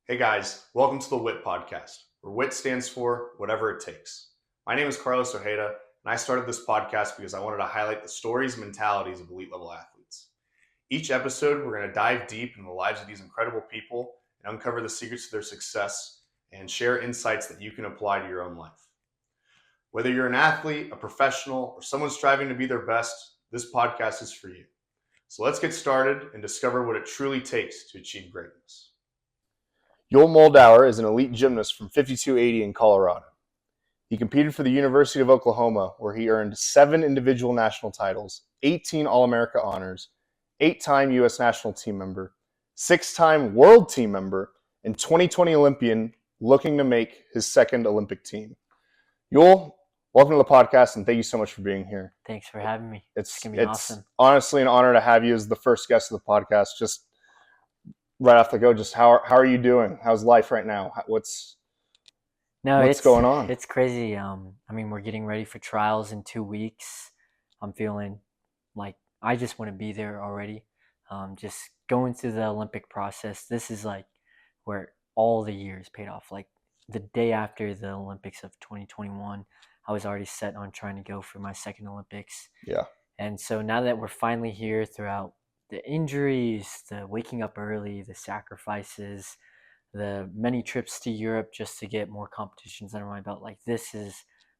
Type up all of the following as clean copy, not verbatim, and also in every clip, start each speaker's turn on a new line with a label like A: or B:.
A: Hey guys, welcome to the WIT Podcast, where WIT stands for whatever it takes. My name is Carlos Ojeda, and I started this podcast because I wanted to highlight the stories and mentalities of elite level athletes. Each episode, we're going to dive deep into the lives of these incredible people and uncover the secrets to their success and share insights that you can apply to your own life. Whether you're an athlete, a professional, or someone striving to be their best, this podcast is for you. So let's get started and discover what it truly takes to achieve greatness. Yul Moldauer is an elite gymnast from 5280 in Colorado. He competed for the University of Oklahoma, where he earned 7 individual national titles, 18 All-America honors, 8-time U.S. national team member, 6-time world team member, and 2020 Olympian looking to make his second Olympic team. Yul, welcome to the podcast, and thank you so much for being here.
B: Thanks for having me.
A: It's
B: going to be awesome.
A: Honestly an honor to have you as the first guest of the podcast. Just right off the go, just how are you doing? How's life right now? What's going on?
B: It's crazy. We're getting ready for trials in 2 weeks. I'm feeling like I just want to be there already. Just going through the Olympic process. This is like where all the years paid off. Like the day after the Olympics of 2021, I was already set on trying to go for my second Olympics.
A: Yeah.
B: And so now that we're finally here, throughout the injuries, the waking up early, the sacrifices, the many trips to Europe just to get more competitions under my belt, like this is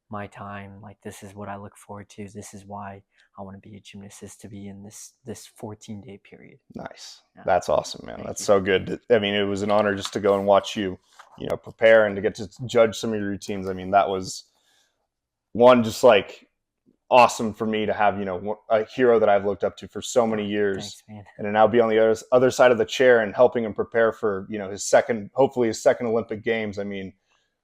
B: my time. Like this is what I look forward to. This is why I want to be a gymnast, is to be in this 14-day period.
A: Nice. Yeah. That's awesome, man. That's so good. I mean, it was an honor just to go and watch you, prepare and to get to judge some of your routines. I mean, that was one just like awesome for me to have, a hero that I've looked up to for so many years.
B: Thanks, man.
A: And to now be on the other side of the chair and helping him prepare for, hopefully his second Olympic Games. I mean,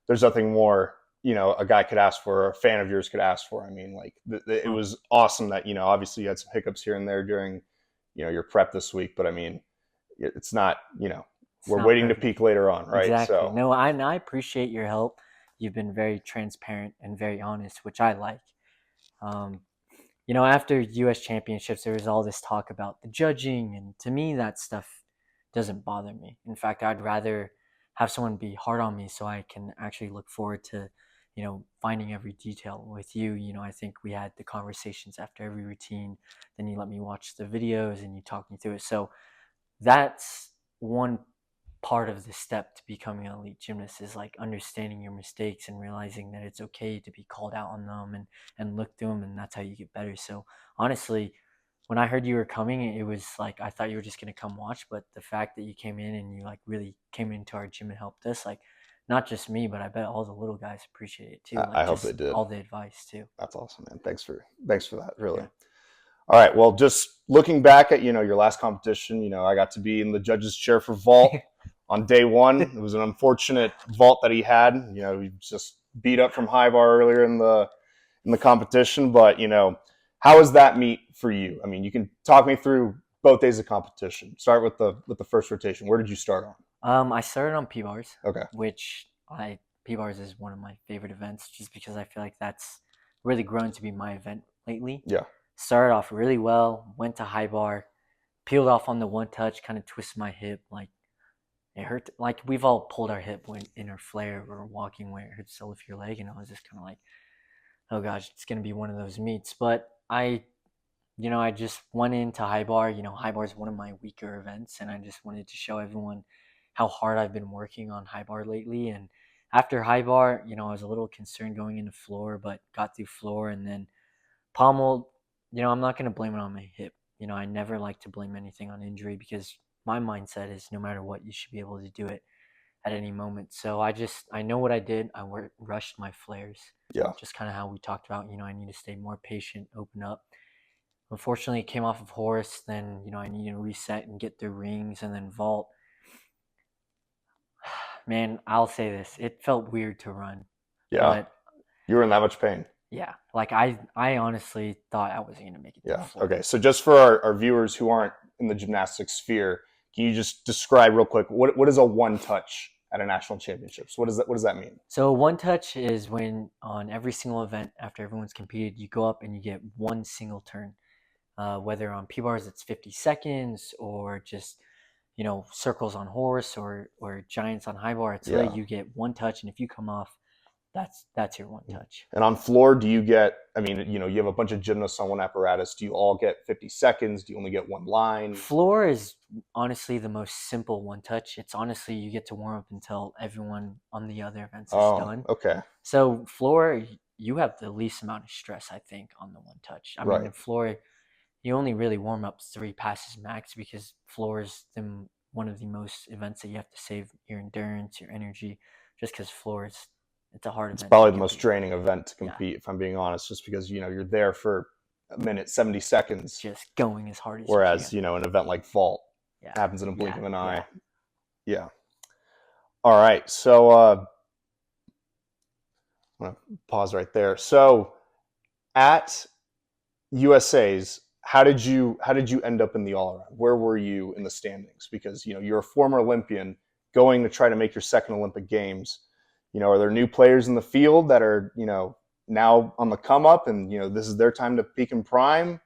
A: there's nothing more, a guy could ask for, or a fan of yours could ask for. I mean, like it was awesome that, obviously you had some hiccups here and there during, your prep this week, but I mean, it's not, we're waiting to peak later on, right?
B: Exactly.
A: So
B: no, I appreciate your help. You've been very transparent and very honest, which I like. After U.S. championships, there was all this talk about the judging, and to me, that stuff doesn't bother me. In fact, I'd rather have someone be hard on me so I can actually look forward to, finding every detail with you. I think we had the conversations after every routine, then you let me watch the videos and you talk me through it. So that's one part of the step to becoming an elite gymnast, is like understanding your mistakes and realizing that it's okay to be called out on them and look through them, and that's how you get better. So honestly, when I heard you were coming, it was like I thought you were just going to come watch, but the fact that you came in and you like really came into our gym and helped us, like not just me, but I bet all the little guys appreciate it too. Like
A: I hope they did.
B: All the advice too.
A: That's awesome, man. Thanks for that, really. Yeah. All right, well, just looking back at, your last competition, I got to be in the judge's chair for vault on day one. It was an unfortunate vault that he had. He just beat up from high bar earlier in the competition. But, how was that meet for you? I mean, you can talk me through both days of competition. Start with the first rotation. Where did you start
B: on? I started on P-bars.
A: Okay.
B: Which P-bars is one of my favorite events, just because I feel like that's really grown to be my event lately.
A: Yeah.
B: Started off really well, went to high bar, peeled off on the one touch, kind of twisted my hip. Like it hurt. Like we've all pulled our hip when in our flare or walking where it hurts to lift your leg. And I was just kind of like, oh gosh, it's going to be one of those meets. But I just went into high bar. High bar is one of my weaker events. And I just wanted to show everyone how hard I've been working on high bar lately. And after high bar, I was a little concerned going into floor, but got through floor and then pommeled. I'm not going to blame it on my hip. I never like to blame anything on injury, because my mindset is no matter what, you should be able to do it at any moment. So I know what I did. I rushed my flares.
A: Yeah.
B: Just kind of how we talked about, I need to stay more patient, open up. Unfortunately, it came off of horse. Then, I needed to reset and get through rings and then vault. Man, I'll say this. It felt weird to run.
A: Yeah. But you were in that much pain.
B: Yeah, like I honestly thought I wasn't going to make it.
A: Yeah. Okay. So just for our viewers who aren't in the gymnastics sphere, can you just describe real quick what is a one touch at a national championships? What does that mean?
B: So one touch is when on every single event after everyone's competed, you go up and you get one single turn. Whether on P-bars it's 50 seconds or just circles on horse or giants on high bar. It's
A: Yeah.
B: really you get one touch, and if you come off, that's your one touch.
A: And on floor, do you get, I mean, you have a bunch of gymnasts on one apparatus. Do you all get 50 seconds? Do you only get one line?
B: Floor is honestly the most simple one touch. It's honestly, you get to warm up until everyone on the other events is done.
A: Okay.
B: So floor, you have the least amount of stress, I think, on the one touch. I mean, in floor, you only really warm up 3 passes max, because floor is one of the most events that you have to save your endurance, your energy, just because floor is, it's a hard event.
A: It's probably the most draining event to compete, if I'm being honest, just because, you're there for a minute, 70 seconds.
B: Just going as hard as
A: whereas,
B: you can.
A: An event like vault happens in a blink of an eye.
B: Yeah.
A: All right. So I'm going to pause right there. So at USA's, how did you end up in the all-around? Where were you in the standings? Because, you're a former Olympian going to try to make your second Olympic Games. Are there new players in the field that are, now on the come up and, this is their time to peak in prime?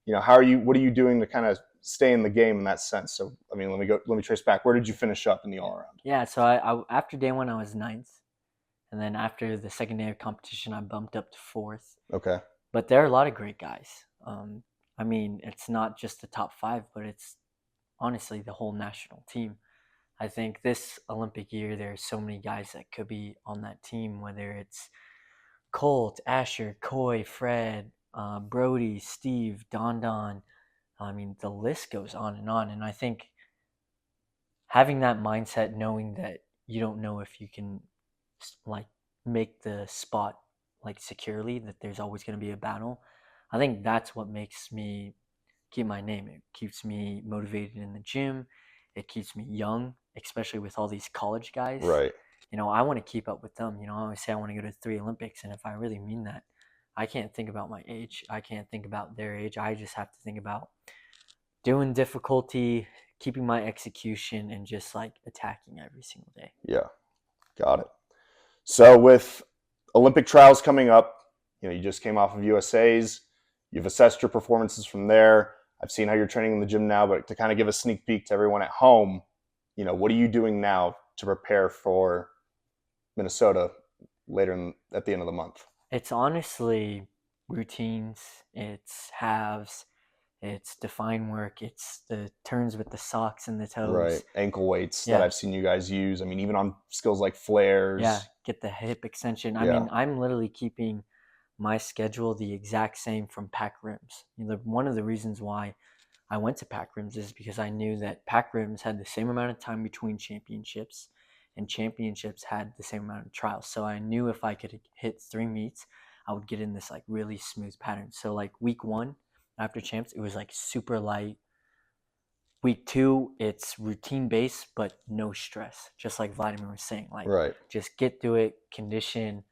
A: What are you doing to kind of stay in the game in that sense? So, I mean, let me trace back. Where did you finish up in the all-around?
B: Yeah. So I after day 1, I was 9th. And then after the second day of competition, I bumped up to 4th.
A: Okay.
B: But there are a lot of great guys. I mean, it's not just the top 5, but it's honestly the whole national team. I think this Olympic year, there are so many guys that could be on that team, whether it's Colt, Asher, Coy, Fred, Brody, Steve, Don. I mean, the list goes on. And I think having that mindset, knowing that you don't know if you can make the spot securely, that there's always going to be a battle, I think that's what makes me keep my name. It keeps me motivated in the gym. It keeps me young, especially with all these college guys.
A: Right.
B: I want to keep up with them. I always say I want to go to 3 Olympics, and if I really mean that, I can't think about my age. I can't think about their age. I just have to think about doing difficulty, keeping my execution, and just attacking every single day.
A: Yeah. Got it. So with Olympic trials coming up, you just came off of USA's. You've assessed your performances from there. I've seen how you're training in the gym now, but to kind of give a sneak peek to everyone at home, what are you doing now to prepare for Minnesota at the end of the month?
B: It's honestly routines, it's halves, it's defined work, it's the turns with the socks and the toes.
A: Right, ankle weights that I've seen you guys use. I mean, even on skills like flares.
B: Yeah, get the hip extension. I mean, I'm literally keeping my schedule the exact same from Pac Rims. One of the reasons why I went to Pac Rims is because I knew that Pac Rims had the same amount of time between championships, and championships had the same amount of trials. So I knew if I could hit 3 meets, I would get in this really smooth pattern. So week 1 after champs, it was super light. Week 2, it's routine based, but no stress. Just like Vladimir was saying, just get through it, condition.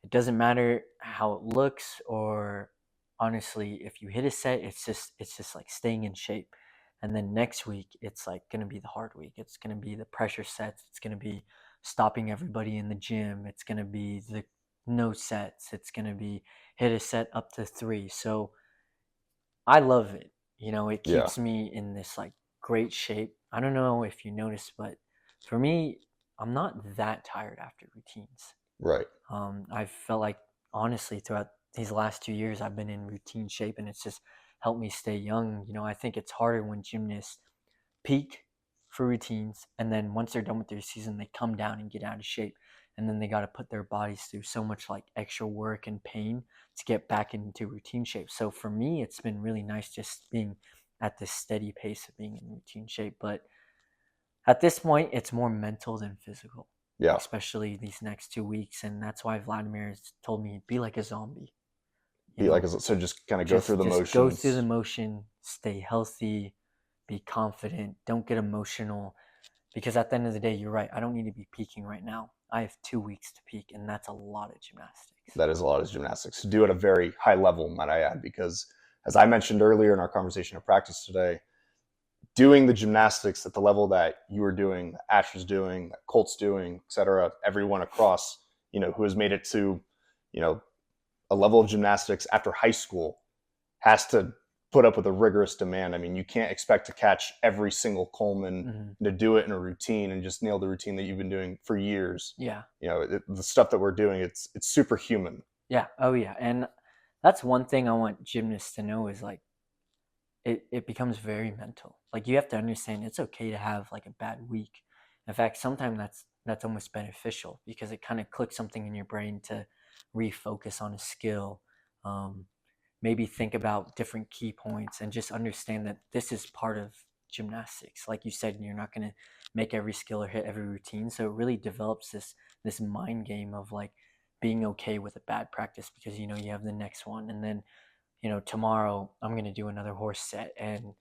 B: It doesn't matter how it looks, or honestly, if you hit a set, it's just staying in shape. And then next week, it's going to be the hard week. It's going to be the pressure sets. It's going to be stopping everybody in the gym. It's going to be the no sets. It's going to be hit a set up to 3. So I love it. It keeps me in this great shape. I don't know if you noticed, but for me, I'm not that tired after routines.
A: Right.
B: I felt honestly throughout these last 2 years, I've been in routine shape, and it's just helped me stay young. I think it's harder when gymnasts peak for routines, and then once they're done with their season, they come down and get out of shape, and then they got to put their bodies through so much extra work and pain to get back into routine shape. So for me, it's been really nice just being at this steady pace of being in routine shape. But at this point, it's more mental than physical.
A: Yeah.
B: Especially these next 2 weeks. And that's why Vladimir has told me, be like a zombie.
A: So just kind of go through the motions.
B: Go through the motion, stay healthy, be confident, don't get emotional. Because at the end of the day, you're right. I don't need to be peaking right now. I have 2 weeks to peak, and that's a lot of gymnastics.
A: That is a lot of gymnastics. To do at a very high level, might I add, because as I mentioned earlier in our conversation of practice today, doing the gymnastics at the level that you were doing, that Asher's doing, that Colt's doing, et cetera, everyone across, who has made it to, a level of gymnastics after high school has to put up with a rigorous demand. I mean, you can't expect to catch every single Coleman
B: Mm-hmm.
A: to do it in a routine and just nail the routine that you've been doing for years.
B: Yeah.
A: The stuff that we're doing, it's superhuman.
B: Yeah. Oh yeah. And that's one thing I want gymnasts to know is like it becomes very mental. Like you have to understand it's okay to have like a bad week. In fact, sometimes that's almost beneficial because it kind of clicks something in your brain to refocus on a skill. Um, Maybe think about different key points and just understand that this is part of gymnastics. Like you said, you're not going to make every skill or hit every routine. So it really develops this mind game of like being okay with a bad practice because you know you have the next one, and then tomorrow I'm going to do another horse set. And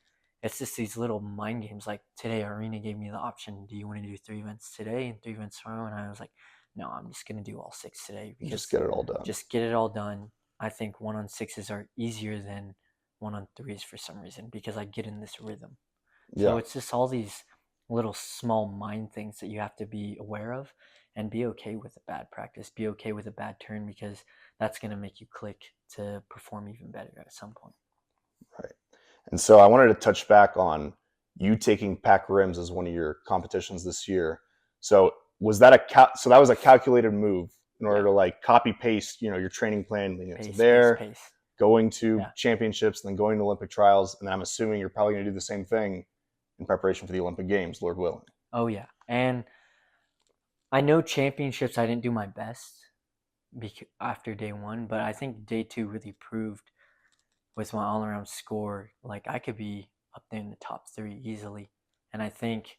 B: it's just these little mind games. Like today, Arena gave me the option, do you want to do 3 events today and 3 events tomorrow? And I was like, no, I'm just going to do all 6 today because
A: Just get it all done.
B: Just get it all done. I think 1-on-6s are easier than 1-on-3s for some reason because I get in this rhythm. So it's just all these little small mind things that you have to be aware of and be okay with a bad practice, be okay with a bad turn because that's going to make you click to perform even better at some point.
A: Right. And so I wanted to touch back on you taking pack rims as one of your competitions this year. So was that that was a calculated move in order to like copy paste, your training plan, pace. Going to championships, then going to Olympic trials, and then I'm assuming you're probably going to do the same thing in preparation for the Olympic Games, Lord willing.
B: Oh yeah, and I know championships I didn't do my best after day 1, but I think day 2 really proved with my all-around score, like I could be up there in the top 3 easily, and I think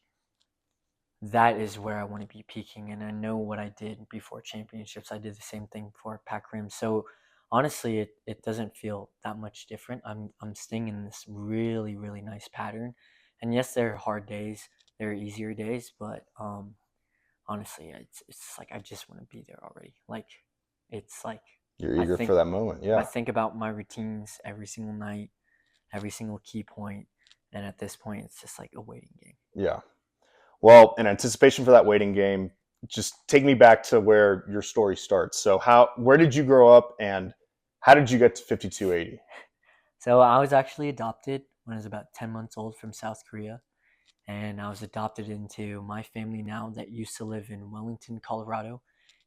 B: that is where I want to be peaking. And I know what I did before championships. I did the same thing for pack rim. So honestly, it doesn't feel that much different. I'm staying in this really, really nice pattern. And yes, there are hard days, there are easier days, but honestly, it's like I just want to be there already. Like it's like
A: you're eager for that moment. Yeah.
B: I think about my routines every single night, every single key point, and at this point, it's just like a waiting game.
A: Yeah. Well, in anticipation for that waiting game, just take me back to where your story starts. So where did you grow up and how did you get to 5280?
B: So I was actually adopted when I was about 10 months old from South Korea. And I was adopted into my family now that used to live in Wellington, Colorado.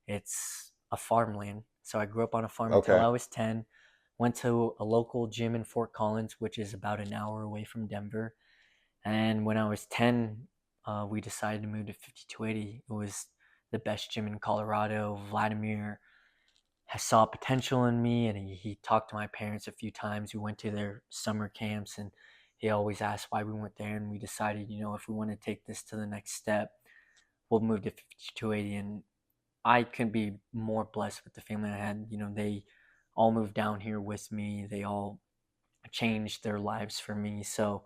B: It's a farmland. So I grew up on a farm until I was 10. Went to a local gym in Fort Collins, which is about an hour away from Denver. And when I was 10, we decided to move to 5280. It was the best gym in Colorado. Vladimir saw potential in me, and he talked to my parents a few times. We went to their summer camps, and he always asked why we went there. And we decided, if we want to take this to the next step, we'll move to 5280. And I couldn't be more blessed with the family I had. They all moved down here with me. They all changed their lives for me. So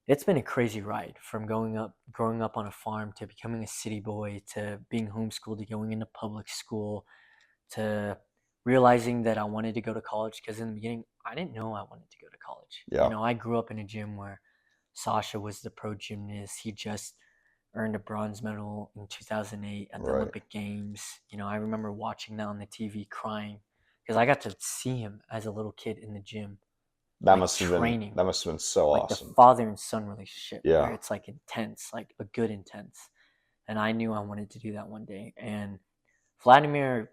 B: it's been a crazy ride from growing up on a farm to becoming a city boy to being homeschooled to going into public school to realizing that I wanted to go to college, because in the beginning I didn't know I wanted to go to college.
A: Yeah.
B: I grew up in a gym where Sasha was the pro gymnast. He just earned a bronze medal in 2008 at the Olympic Games. I remember watching that on the TV crying because I got to see him as a little kid in the gym.
A: That must have been so
B: like
A: awesome.
B: The father and son relationship.
A: Yeah.
B: Where it's like intense, like a good intense. And I knew I wanted to do that one day. And Vladimir,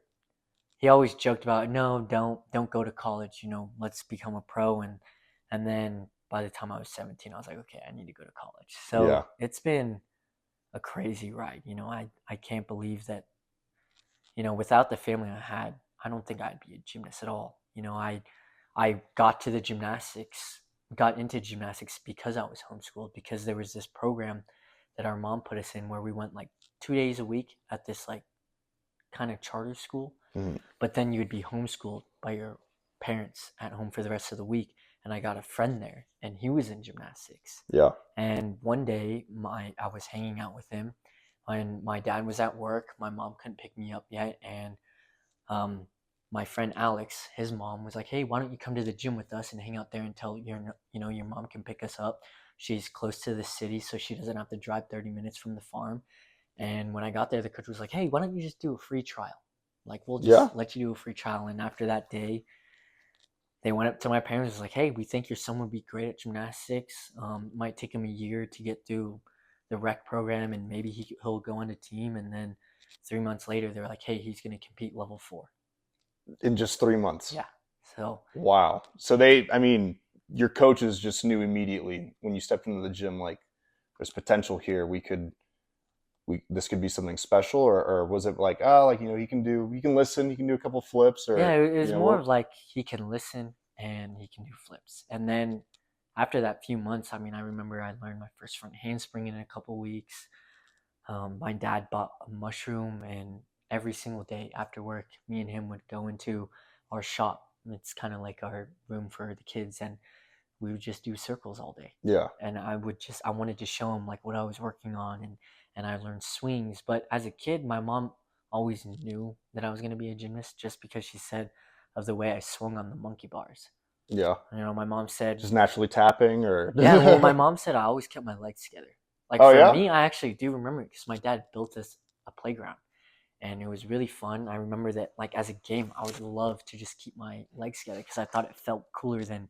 B: he always joked about, no, don't go to college, let's become a pro. And then by the time I was 17, I was like, okay, I need to go to college. So It's been a crazy ride. I can't believe that, without the family I had, I don't think I'd be a gymnast at all. I got into gymnastics because I was homeschooled, because there was this program that our mom put us in where we went like 2 days a week at this like kind of charter school, but then you would be homeschooled by your parents at home for the rest of the week. And I got a friend there, and he was in gymnastics.
A: Yeah.
B: And one day I was hanging out with him, and my dad was at work. My mom couldn't pick me up yet, and my friend Alex, his mom was like, hey, why don't you come to the gym with us and hang out there until your mom can pick us up. She's close to the city, so she doesn't have to drive 30 minutes from the farm. And when I got there, the coach was like, hey, why don't you just do a free trial? Like, we'll just let you do a free trial. And after that day, they went up to my parents and was like, hey, we think your son would be great at gymnastics. It might take him a year to get through the rec program, and maybe he'll go on a team. And then 3 months later, they're like, hey, he's going to compete level 4.
C: In just 3 months.
B: Yeah. So
C: wow. So your coaches just knew immediately when you stepped into the gym, like, there's potential here. This could be something special, or was it like, oh, like, he can listen, he can do a couple flips, or
B: yeah, it was more of like he can listen and he can do flips. And then after that few months, I remember I learned my first front handspring in a couple weeks. My dad bought a mushroom, and every single day after work, me and him would go into our shop. It's kind of like our room for the kids, and we would just do circles all day.
C: Yeah.
B: And I wanted to show him like what I was working on, and I learned swings. But as a kid, my mom always knew that I was going to be a gymnast just because she said of the way I swung on the monkey bars.
C: Yeah.
B: My mom said...
C: Just naturally tapping, or...
B: Yeah, well, my mom said I always kept my legs together. Like, me, I actually do remember it because my dad built us a playground, and it was really fun. I remember that, like, as a game, I would love to just keep my legs together because I thought it felt cooler than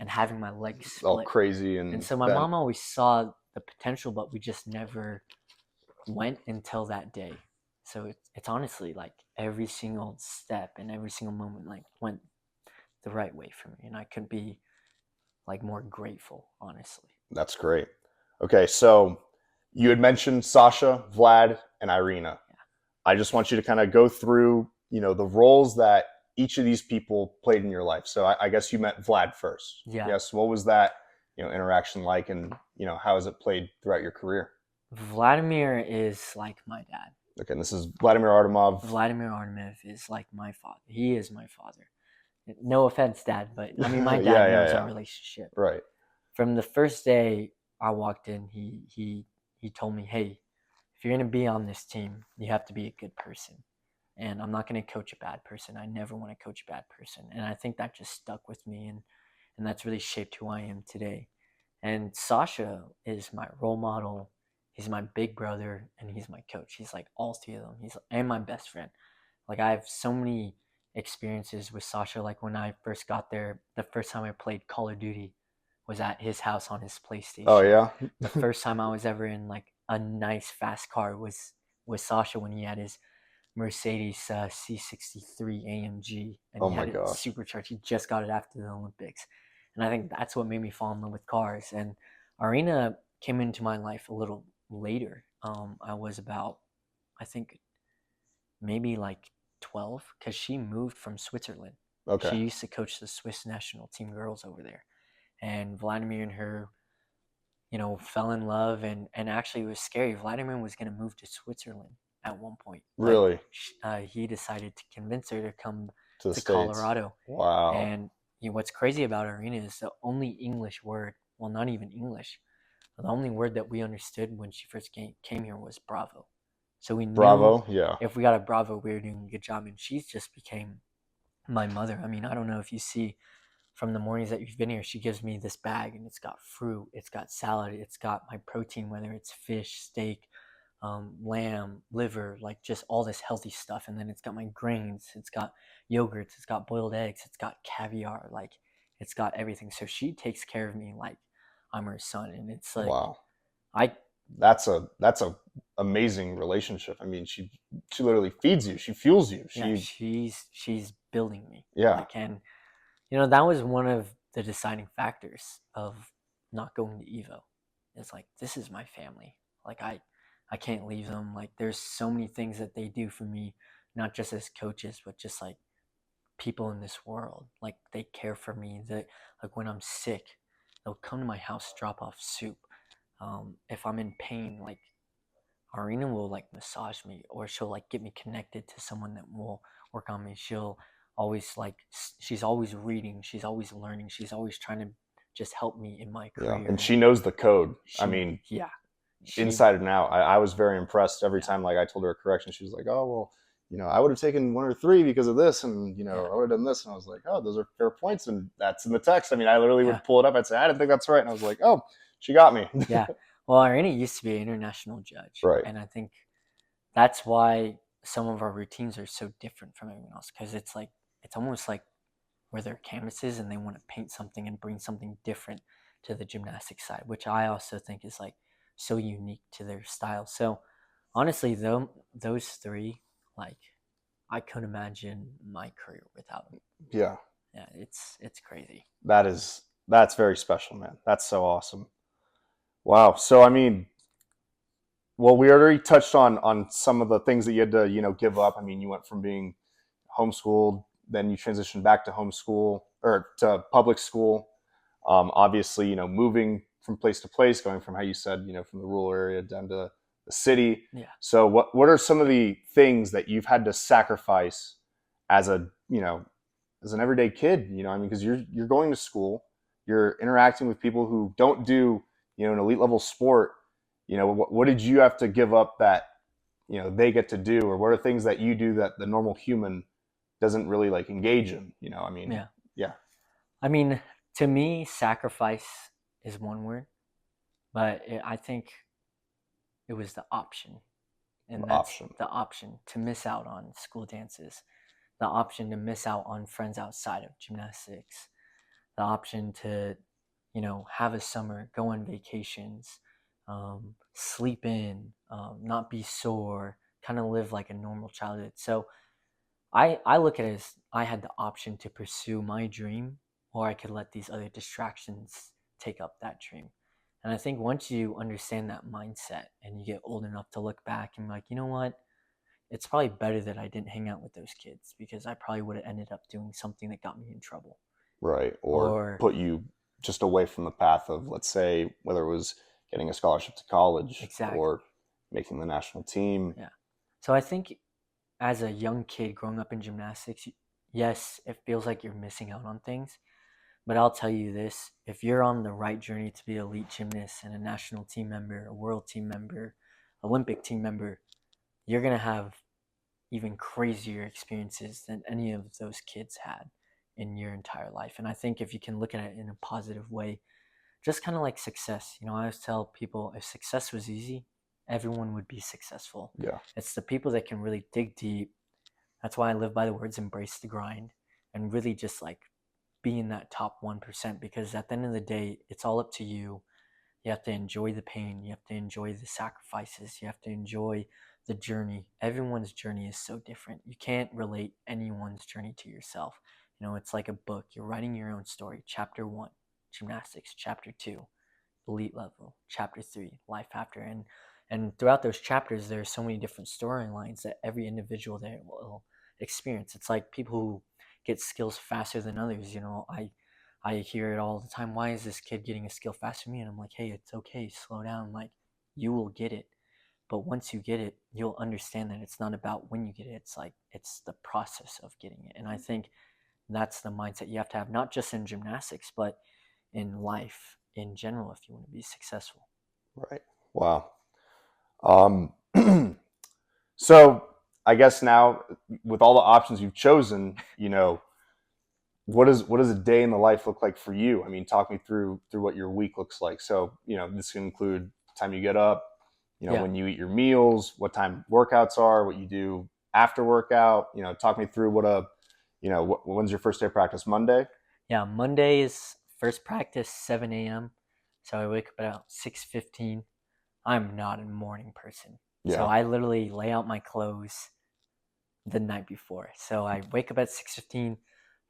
B: having my legs split.
C: All crazy and
B: so my mom always saw the potential, but we just never went until that day. So it's honestly like every single step and every single moment like went the right way for me, and I couldn't be like more grateful, honestly.
C: That's great. Okay, so you had mentioned Sasha, Vlad, and Irina.
B: Yeah.
C: I just want you to kind of go through, the roles that each of these people played in your life. So I guess you met Vlad first.
B: Yeah.
C: Yes. What was that, interaction like, and how has it played throughout your career?
B: Vladimir is like my dad.
C: Okay, and this is Vladimir Artemov.
B: Vladimir Artemov is like my father. He is my father. No offense, Dad, but my dad knows our relationship.
C: Right.
B: From the first day I walked in, he told me, hey, if you're going to be on this team, you have to be a good person. And I'm not going to coach a bad person. I never want to coach a bad person. And I think that just stuck with me, and that's really shaped who I am today. And Sasha is my role model. He's my big brother, and he's my coach. He's like all three of them. And my best friend. Like, I have so many experiences with Sasha. Like, when I first got there, the first time I played Call of Duty was at his house on his PlayStation.
C: Oh, yeah?
B: The first time I was ever in like a nice fast car was with Sasha when he had his Mercedes C63 AMG, and he had it supercharged. He just got it after the Olympics, and I think that's what made me fall in love with cars. And Irina came into my life a little later. I was about, I think, maybe like 12, because she moved from Switzerland.
C: Okay.
B: She used to coach the Swiss national team girls over there, and Vladimir and her, fell in love, and actually it was scary. Vladimir was going to move to Switzerland at one point.
C: Really?
B: He decided to convince her to come
C: to
B: Colorado.
C: Wow.
B: And what's crazy about Irina is the only English word, well, not even English, the only word that we understood when she first came here was bravo. So we knew
C: bravo, yeah.
B: If we got a bravo, we were doing a good job. And she just became my mother. I don't know if you see from the mornings that you've been here, she gives me this bag, and it's got fruit, it's got salad, it's got my protein, whether it's fish, steak, lamb, liver, like just all this healthy stuff. And then it's got my grains, it's got yogurts, it's got boiled eggs, it's got caviar, like it's got everything. So she takes care of me like I'm her son. And it's like,
C: wow, that's a amazing relationship. She literally feeds you, she fuels you.
B: She's building me.
C: Yeah.
B: And that was one of the deciding factors of not going to Evo. It's like, this is my family. Like, I can't leave them. Like, there's so many things that they do for me, not just as coaches, but just like people in this world. Like, they care for me. Like, when I'm sick, they'll come to my house, drop off soup. If I'm in pain, like, Irina will like massage me, or she'll like get me connected to someone that will work on me. She'll always she's always reading, she's always learning, she's always trying to just help me in my career.
C: Yeah, and she knows the code.
B: Yeah.
C: Inside and out. I was very impressed every time like I told her a correction. She was like, oh, well, I would have taken 1 or 3 because of this, and I would have done this. And I was like, oh, those are fair points, and that's in the text. I literally would pull it up. I'd say, I didn't think that's right. And I was like, oh, she got me.
B: Yeah. Well, Irina used to be an international judge.
C: Right.
B: And I think that's why some of our routines are so different from everyone else, because it's almost like where their canvases and they want to paint something and bring something different to the gymnastics side, which I also think is like so unique to their style. So honestly, though, those three, like, I couldn't imagine my career without them.
C: Yeah.
B: Yeah, it's crazy.
C: That's very special, man. That's so awesome. Wow. So I mean, well, we already touched on some of the things that you had to, give up. I mean, you went from being homeschooled, then you transitioned back to homeschool or to public school. Obviously, moving from place to place, going from how you said, from the rural area down to the city.
B: Yeah.
C: So what are some of the things that you've had to sacrifice as a, as an everyday kid? I mean, because you're going to school, you're interacting with people who don't do, an elite level sport. What did you have to give up that, they get to do, or what are things that you do that the normal human doesn't really like engage in? I mean, yeah.
B: I mean, to me, sacrifice is one word, but I think it was the option. And that's the option to miss out on school dances, the option to miss out on friends outside of gymnastics, the option to, have a summer, go on vacations, sleep in, not be sore, kind of live like a normal childhood. So I look at it as I had the option to pursue my dream, or I could let these other distractions take up that dream. And I think once you understand that mindset and you get old enough to look back and be like, you know what? It's probably better that I didn't hang out with those kids, because I probably would have ended up doing something that got me in trouble.
C: Right. Or put you just away from the path of, let's say, whether it was getting a scholarship to college.
B: Exactly.
C: Or making the national team.
B: Yeah. So I think as a young kid growing up in gymnastics, yes, it feels like you're missing out on things. But I'll tell you this, if you're on the right journey to be an elite gymnast and a national team member, a world team member, Olympic team member, you're going to have even crazier experiences than any of those kids had in your entire life. And I think if you can look at it in a positive way, just kind of like success, I always tell people, if success was easy, everyone would be successful.
C: Yeah.
B: It's the people that can really dig deep. That's why I live by the words, embrace the grind, and really just like be in that top 1%, because at the end of the day, it's all up to you. You have to enjoy the pain. You have to enjoy the sacrifices. You have to enjoy the journey. Everyone's journey is so different. You can't relate anyone's journey to yourself. It's like a book. You're writing your own story. Chapter 1, gymnastics. Chapter 2, elite level. Chapter 3, life after. And throughout those chapters, there are so many different storylines that every individual there will experience. It's like people who get skills faster than others. I hear it all the time. Why is this kid getting a skill faster than me? And I'm like, hey, it's okay. Slow down. Like, you will get it. But once you get it, you'll understand that it's not about when you get it. It's the process of getting it. And I think that's the mindset you have to have, not just in gymnastics, but in life in general, if you want to be successful.
C: Right. Wow. So I guess now, with all the options you've chosen, what does a day in the life look like for you? I mean, talk me through what your week looks like. So, this can include the time you get up, when you eat your meals, what time workouts are, what you do after workout. Talk me through when's your first day of practice? Monday?
B: Yeah, Monday is first practice, 7 a.m. So I wake up about 6:15. I'm not a morning person.
C: Yeah.
B: So I literally lay out my clothes the night before. So I wake up at 6:15,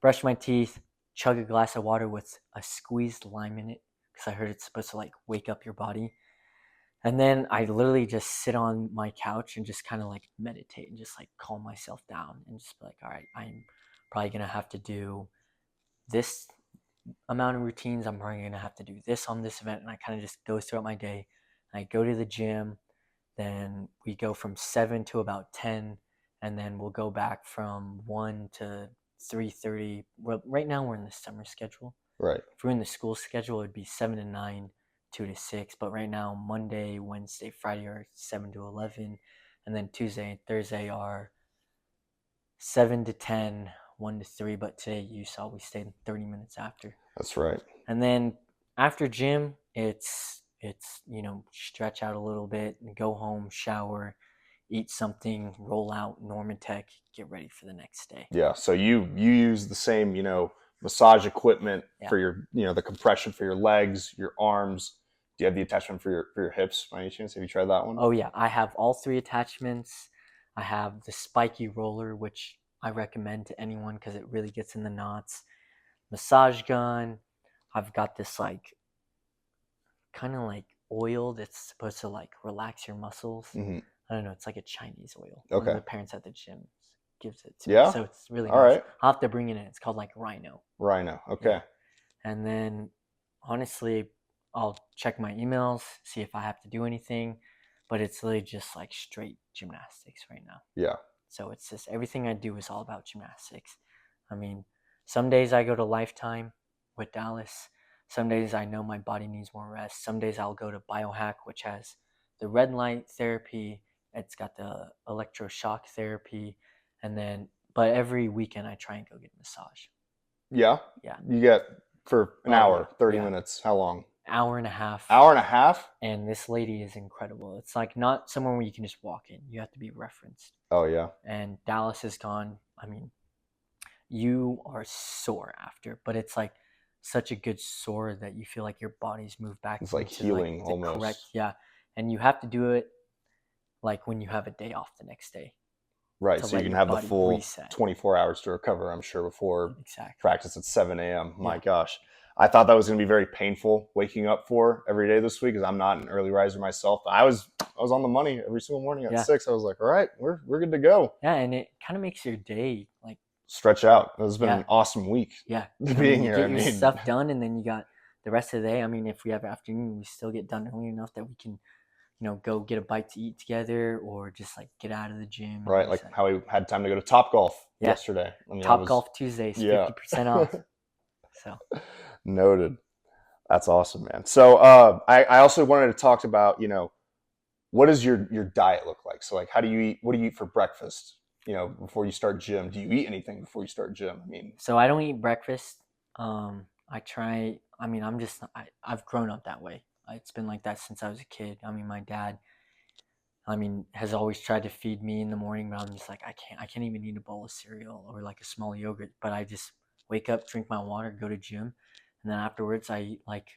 B: brush my teeth, chug a glass of water with a squeezed lime in it, because I heard it's supposed to like wake up your body. And then I literally just sit on my couch and just kind of like meditate and just like calm myself down and just be like, all right, I'm probably going to have to do this amount of routines. I'm probably going to have to do this on this event. And I kind of just go throughout my day. I go to the gym, then we go from 7 to about 10, and then we'll go back from 1 to 3:30. Well, right now we're in the summer schedule.
C: Right.
B: If we're in the school schedule, it'd be 7 to 9, 2 to 6. But right now, Monday, Wednesday, Friday are 7 to 11. And then Tuesday and Thursday are 7 to 10, 1 to 3. But today, you saw we stayed 30 minutes after.
C: That's right.
B: And then after gym, it's stretch out a little bit and go home, shower, eat something, roll out Normatec, get ready for the next day.
C: Yeah. So you use the same, massage equipment
B: Yeah.
C: for your, the compression for your legs, your arms. Do you have the attachment for your hips by any chance? Have you tried that one?
B: Oh yeah, I have all 3 attachments. I have the spiky roller, which I recommend to anyone because it really gets in the knots. Massage gun. I've got this like kind of like oil that's supposed to like relax your muscles.
C: Mm-hmm.
B: I don't know. It's like a Chinese oil. One
C: Okay.
B: of the parents at the gym gives it to me.
C: Yeah?
B: So it's really
C: All
B: nice.
C: right.
B: I'll have to bring it in. It's called like Rhino.
C: Rhino. Okay.
B: Yeah. And then honestly, I'll check my emails, see if I have to do anything. But it's really just like straight gymnastics right now.
C: Yeah.
B: So it's just everything I do is all about gymnastics. I mean, some days I go to Lifetime with Dallas. Some days I know my body needs more rest. Some days I'll go to Biohack, which has the red light therapy. It's got the electroshock therapy. And then, but every weekend I try and go get a massage.
C: Yeah?
B: Yeah.
C: You get for an hour, 30
B: yeah.
C: minutes. How long?
B: Hour and a half.
C: Hour and a half?
B: And this lady is incredible. It's like not somewhere where you can just walk in. You have to be referenced.
C: Oh, yeah.
B: And Dallas has gone, I mean, you are sore after, but it's like such a good sore that you feel like your body's moved back.
C: It's like
B: into,
C: healing
B: the
C: almost.
B: Correct, yeah. And you have to do it like when you have a day off the next day.
C: Right,
B: to
C: so you
B: let
C: can
B: your
C: have the
B: body
C: full
B: reset.
C: 24 hours to recover, I'm sure, before
B: Exactly.
C: practice at 7 a.m. My
B: Yeah.
C: gosh. I thought that was going to be very painful waking up for every day this week because I'm not an early riser myself. I was on the money every single morning at 6. I was like, all right, we're good to go.
B: Yeah, and it kind of makes your day like
C: stretch out. It's been
B: Yeah.
C: an awesome week.
B: Yeah.
C: Being
B: you
C: here.
B: get your stuff done, and then you got the rest of the day. I mean, if we have afternoon, we still get done early enough that we can, go get a bite to eat together or just like get out of the gym.
C: Right, like how we had time to go to Top Golf yesterday. I mean,
B: Top Golf Tuesdays, 50% off. So
C: noted. That's awesome, man. So I also wanted to talk about, what does your diet look like? So like, what do you eat for breakfast, before you start gym? Do you eat anything before you start gym? I mean,
B: so I don't eat breakfast. I've grown up that way. It's been like that since I was a kid. I mean, my dad, has always tried to feed me in the morning, but I'm just like, I can't even eat a bowl of cereal or like a small yogurt, but I just wake up, drink my water, go to gym. And then afterwards I eat like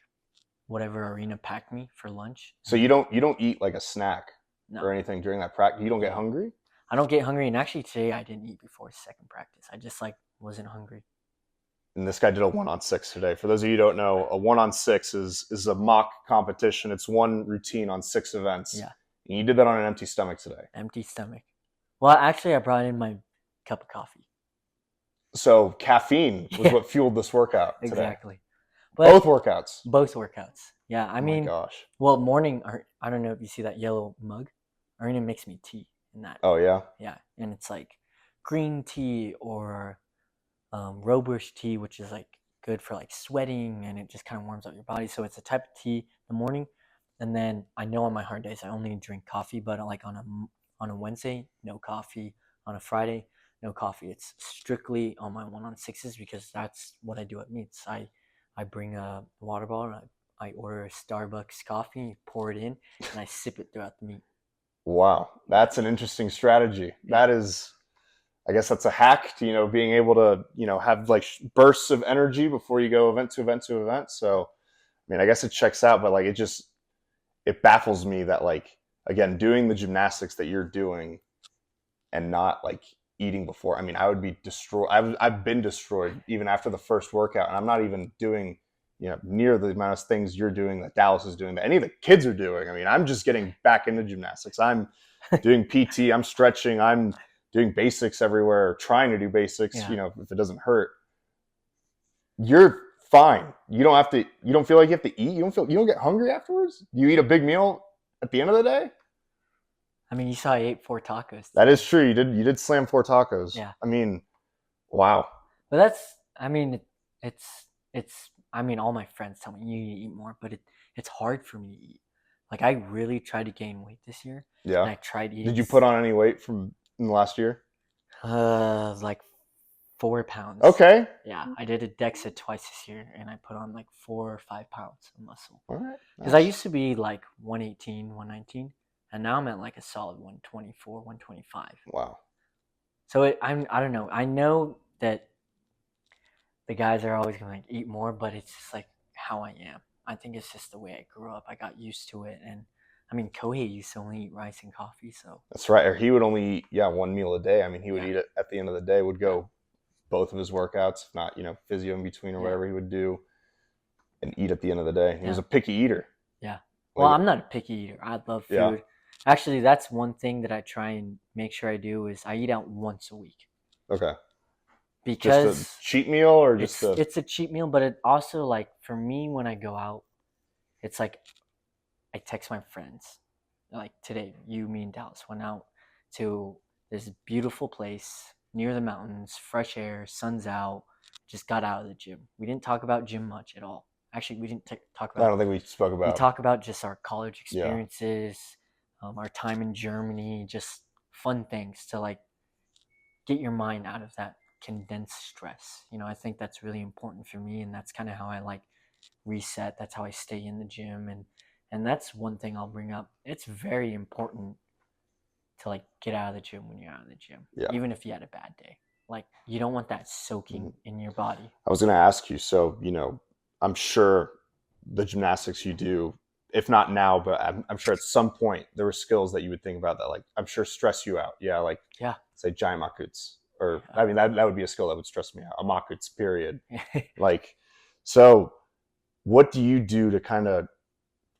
B: whatever Arena packed me for lunch.
C: So you don't eat like a snack
B: No.
C: or anything during that practice? You don't get hungry?
B: I don't get hungry. And actually today I didn't eat before second practice. I just like wasn't hungry.
C: And this guy did a 1-on-6 today. For those of you who don't know, a 1-on-6 is a mock competition. It's one routine on 6 events.
B: Yeah.
C: And you did that on an empty stomach today.
B: Empty stomach. Well, actually I brought in my cup of coffee.
C: So caffeine was what fueled this workout today.
B: Exactly. But
C: Both workouts.
B: Both workouts. Yeah. I mean,
C: my gosh.
B: Well, morning, I don't know if you see that yellow mug. Arena makes me tea in that.
C: Oh, yeah?
B: Yeah. And it's like green tea or robush tea, which is like good for like sweating, and it just kind of warms up your body. So it's a type of tea in the morning. And then I know on my hard days, I only drink coffee, but like on a Wednesday, no coffee. On a Friday, no coffee. It's strictly on my 1-on-6s because that's what I do at meets. I bring a water bottle, and I order a Starbucks coffee, pour it in, and I sip it throughout the meet.
C: Wow. That's an interesting strategy. That is, I guess that's a hack to, being able to, have like bursts of energy before you go event to event to event. So, I mean, I guess it checks out, but like, it baffles me that like, again, doing the gymnastics that you're doing and not like eating before. I mean, I would be destroyed. I've been destroyed even after the first workout, and I'm not even doing, near the amount of things you're doing, that Dallas is doing, that any of the kids are doing. I mean, I'm just getting back into gymnastics. I'm doing PT, I'm stretching, I'm doing basics everywhere, trying to do basics, if it doesn't hurt. You're fine. You don't feel like you have to eat. You don't get hungry afterwards. You eat a big meal at the end of the day.
B: I mean, you saw I ate 4 tacos.
C: That is true. You did slam 4 tacos.
B: Yeah.
C: I mean, wow.
B: But all my friends tell me you need to eat more, but it's hard for me to eat. Like, I really tried to gain weight this year.
C: Yeah.
B: And I tried eating.
C: Did you put on any weight from in the last year?
B: Like 4 pounds.
C: Okay.
B: Yeah. I did a DEXA twice this year, and I put on like 4 or 5 pounds of muscle.
C: All right.
B: Because I used to be like 118, 119. And now I'm at like a solid 124, 125.
C: Wow.
B: So I don't know. I know that the guys are always gonna like eat more, but it's just like how I am. I think it's just the way I grew up. I got used to it, and I mean, Kohei used to only eat rice and coffee, so
C: That's right. Or he would only eat, one meal a day. I mean, he would
B: Yeah.
C: eat it at the end of the day, would go both of his workouts, if not, physio in between or
B: Yeah.
C: whatever he would do, and eat at the end of the day. He was
B: Yeah.
C: a picky eater.
B: yeah. Well,
C: Like,
B: I'm not a picky eater. I love food.
C: Yeah.
B: Actually, that's one thing that I try and make sure I do is I eat out once a week
C: okay.
B: because
C: Just a cheat meal or just
B: it's a cheap meal, but it also like for me when I go out, it's like I text my friends. Like today, me and Dallas went out to this beautiful place near the mountains, fresh air, sun's out, just got out of the gym. We didn't talk about gym much at all. Actually, we didn't talk
C: I
B: about
C: don't think we spoke
B: we
C: about.
B: talk about just our college
C: Yeah.
B: experiences, our time in Germany, just fun things to like get your mind out of that condensed stress. I think that's really important for me, and that's kind of how I like reset. That's how I stay in the gym, and that's one thing I'll bring up. It's very important to like get out of the gym when you're out of the gym,
C: Yeah.
B: even if you had a bad day. Like you don't want that soaking in your body.
C: I was going to ask you, so, I'm sure the gymnastics you do, if not now, but I'm sure at some point there were skills that you would think about that, like, I'm sure stress you out. Yeah. Like,
B: Yeah.
C: say giant makuts, or, I mean, that would be a skill that would stress me out. A makuts, period. Like, so what do you do to kind of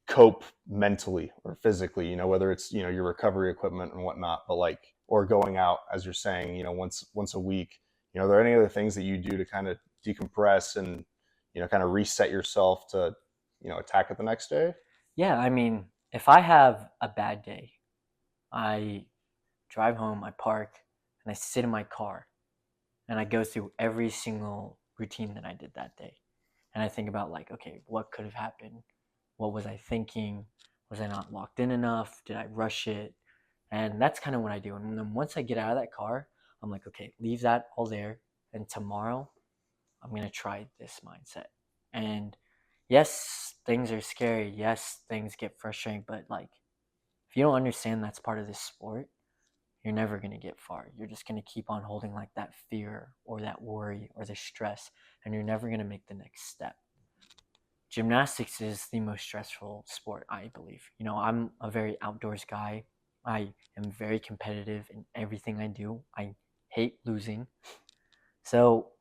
C: cope mentally or physically, whether it's, your recovery equipment and whatnot, but like, or going out, as you're saying, once a week, are there any other things that you do to kind of decompress and, kind of reset yourself to, attack it the next day?
B: Yeah, I mean, if I have a bad day, I drive home, I park, and I sit in my car, and I go through every single routine that I did that day. And I think about like, okay, what could have happened? What was I thinking? Was I not locked in enough? Did I rush it? And that's kind of what I do. And then once I get out of that car, I'm like, okay, leave that all there. And tomorrow, I'm going to try this mindset. And yes, things are scary. Yes, things get frustrating. But like, if you don't understand that's part of this sport, you're never going to get far. You're just going to keep on holding like that fear or that worry or the stress, and you're never going to make the next step. Gymnastics is the most stressful sport, I believe. I'm a very outdoors guy. I am very competitive in everything I do. I hate losing. So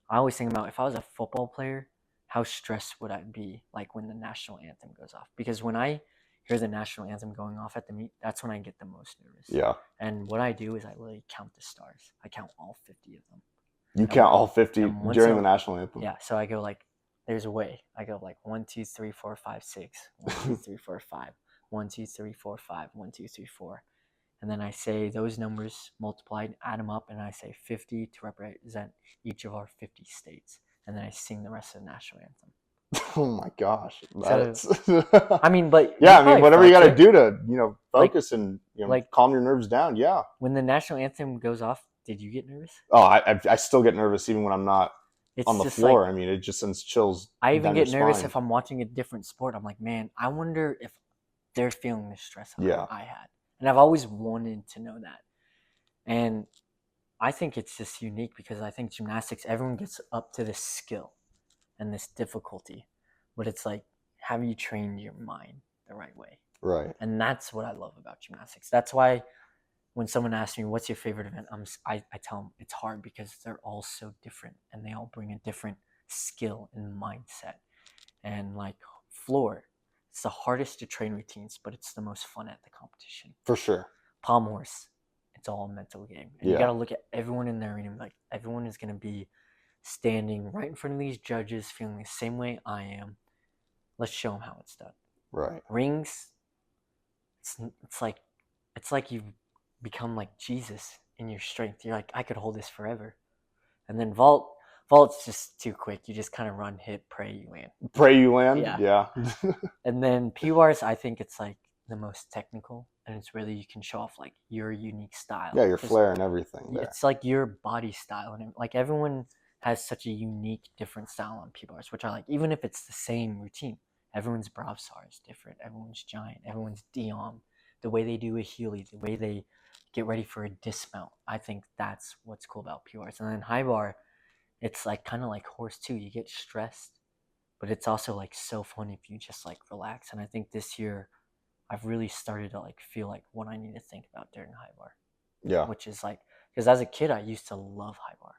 B: I always think about if I was a football player, how stressed would I be like when the national anthem goes off? Because when I hear the national anthem going off at the meet, that's when I get the most nervous.
C: Yeah.
B: And what I do is I literally count the stars. I count all 50 of them.
C: You count all 50
B: and
C: during the national anthem?
B: Yeah. So I go like, there's a way. I go like 1, 2, 3, 4, 5, 6. 1, 2, 3, 4, 5. 1, 2, 3, 4, 5. 1, 2, 3, 4. And then I say those numbers multiplied, add them up, and I say 50 to represent each of our 50 states. And then I sing the rest of the national anthem.
C: Oh my gosh.
B: I mean, but
C: yeah, I mean, whatever you got to do to, focus like, and,
B: like,
C: calm your nerves down. Yeah.
B: When the national anthem goes off, did you get nervous?
C: Oh, I still get nervous even when I'm not on the floor. Like, I mean, it just sends chills.
B: I even get nervous if I'm watching a different sport. I'm like, man, I wonder if they're feeling the stress I had. And I've always wanted to know that. And I think it's just unique because I think gymnastics, everyone gets up to this skill and this difficulty. But it's like, have you trained your mind the right way?
C: Right.
B: And that's what I love about gymnastics. That's why when someone asks me, what's your favorite event? I tell them it's hard because they're all so different and they all bring a different skill and mindset. And like floor, it's the hardest to train routines, but it's the most fun at the competition.
C: For sure.
B: Palm horse, it's all a mental game. And you got to look at everyone in there and like everyone is going to be standing right in front of these judges feeling the same way I am. Let's show them how it's done.
C: Right.
B: Rings, it's like you've become like Jesus in your strength. You're like, I could hold this forever. And then vault's just too quick. You just kind of run, hit, pray, you land.
C: Pray you land?
B: Yeah. And then P-bars, I think it's like the most technical, and it's really you can show off like your unique style.
C: Yeah, your flair and everything. There.
B: It's like your body style, and like everyone has such a unique, different style on P-bars, which I like. Even if it's the same routine, everyone's Bravsar is different. Everyone's giant. Everyone's Dion. The way they do a Healy, the way they get ready for a dismount. I think that's what's cool about P-bars. And then high bar, it's like kind of like horse too. You get stressed, but it's also like so fun if you just like relax. And I think this year I've really started to like feel like what I need to think about during high bar,
C: Yeah.
B: which is like, because as a kid I used to love high bar,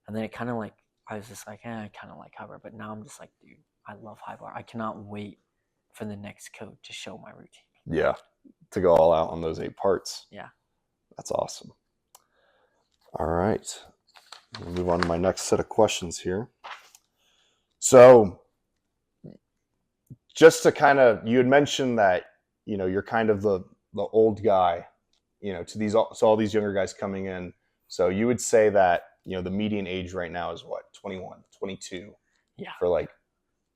B: and then it kind of like I was just like, I kind of like high bar, but now I'm just like, dude, I love high bar. I cannot wait for the next coach to show my routine.
C: Yeah. To go all out on those 8 parts.
B: Yeah.
C: That's awesome. All right. We'll move on to my next set of questions here. So just to kind of, you had mentioned that, you're kind of the old guy, to all these younger guys coming in. So you would say that, the median age right now is what, 21, 22?
B: Yeah.
C: For like